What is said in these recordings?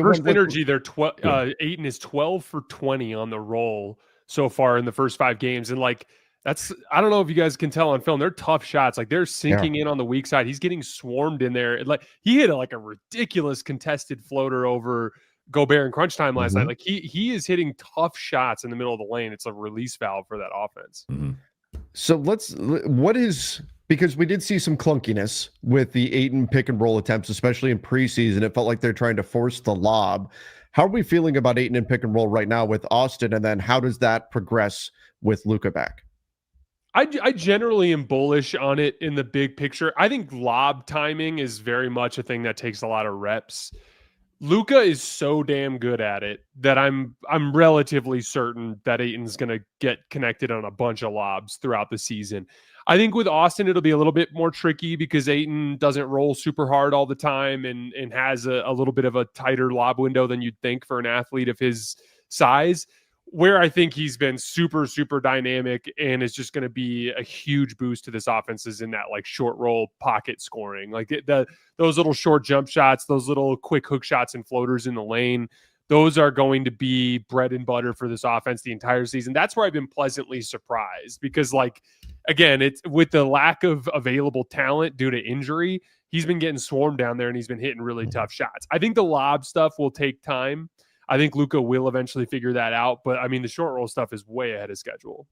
First energy, they're Ayton is 12 for 20 on the roll so far in the first 5 games. And like, that's, I don't know if you guys can tell on film, they're tough shots. Like they're sinking in on the weak side. He's getting swarmed in there. Like he hit a ridiculous contested floater over Gobert in crunch time last night. Like he is hitting tough shots in the middle of the lane. It's a release valve for that offense. So because we did see some clunkiness with the Ayton pick and roll attempts, especially in preseason. It felt like they're trying to force the lob. How are we feeling about Ayton and pick and roll right now with Austin? And then how does that progress with Luka back? I generally am bullish on it in the big picture. I think lob timing is very much a thing that takes a lot of reps. Luka is so damn good at it that I'm relatively certain that Ayton's going to get connected on a bunch of lobs throughout the season. I think with Austin, it'll be a little bit more tricky because Ayton doesn't roll super hard all the time and has a little bit of a tighter lob window than you'd think for an athlete of his size. Where I think he's been super, super dynamic and is just going to be a huge boost to this offense is in that like short roll pocket scoring. Like those little short jump shots, those little quick hook shots and floaters in the lane, those are going to be bread and butter for this offense the entire season. That's where I've been pleasantly surprised because, like, again, it's with the lack of available talent due to injury, he's been getting swarmed down there and he's been hitting really tough shots. I think the lob stuff will take time. I think Luka will eventually figure that out, but I mean, the short roll stuff is way ahead of schedule.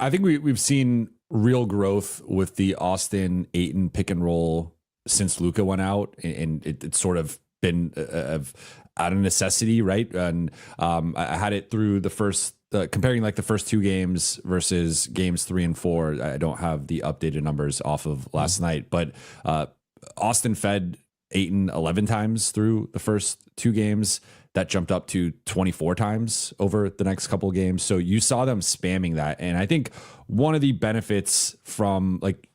I think we've seen real growth with the Austin Ayton pick and roll since Luka went out, and it's sort of been out of necessity, right? And I had it through the first comparing like the first 2 games versus games 3 and 4. I don't have the updated numbers off of last night, but Austin fed Ayton 11 times through the first 2 games. That jumped up to 24 times over the next couple of games. So you saw them spamming that. And I think one of the benefits from, like,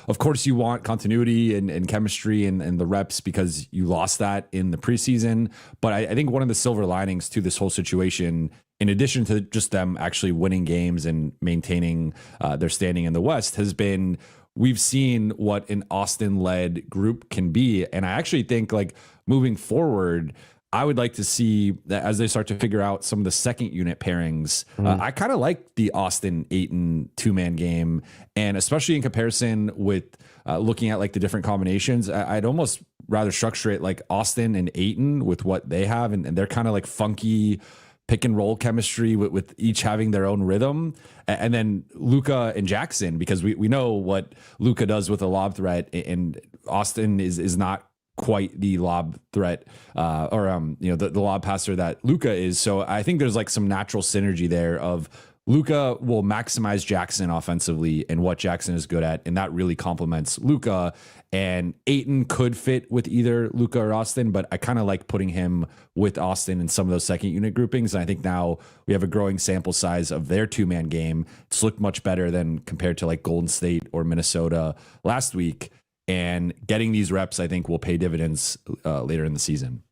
of course you want continuity and chemistry and the reps because you lost that in the preseason. But I think one of the silver linings to this whole situation, in addition to just them actually winning games and maintaining their standing in the West, has been we've seen what an Austin-led group can be. And I actually think, like, moving forward, I would like to see that as they start to figure out some of the second unit pairings. I kind of like the Austin Ayton 2-man game, and especially in comparison with looking at like the different combinations, I'd almost rather structure it like Austin and Ayton with what they have, and they're kind of like funky pick and roll chemistry with each having their own rhythm. And then Luka and Jackson, because we know what Luka does with a lob threat, and Austin is not quite the lob threat the lob passer that Luka is. So I think there's like some natural synergy there of Luka will maximize Jackson offensively and what Jackson is good at, and that really complements Luka. And Ayton could fit with either Luka or Austin, but I kind of like putting him with Austin in some of those second unit groupings. And I think now we have a growing sample size of their 2-man game. It's looked much better than compared to like Golden State or Minnesota last week. And getting these reps, I think, will pay dividends later in the season.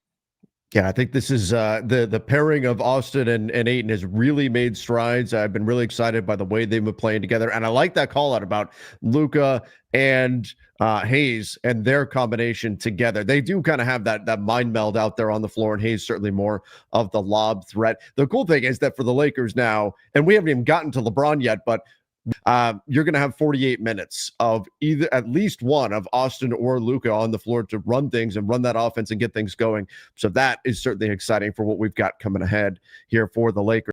Yeah, I think this is the pairing of Austin and Ayton has really made strides. I've been really excited by the way they've been playing together. And I like that call out about Luka and Hayes and their combination together. They do kind of have that mind meld out there on the floor, and Hayes certainly more of the lob threat. The cool thing is that for the Lakers now, and we haven't even gotten to LeBron yet, but you're going to have 48 minutes of either at least one of Austin or Luka on the floor to run things and run that offense and get things going. So that is certainly exciting for what we've got coming ahead here for the Lakers.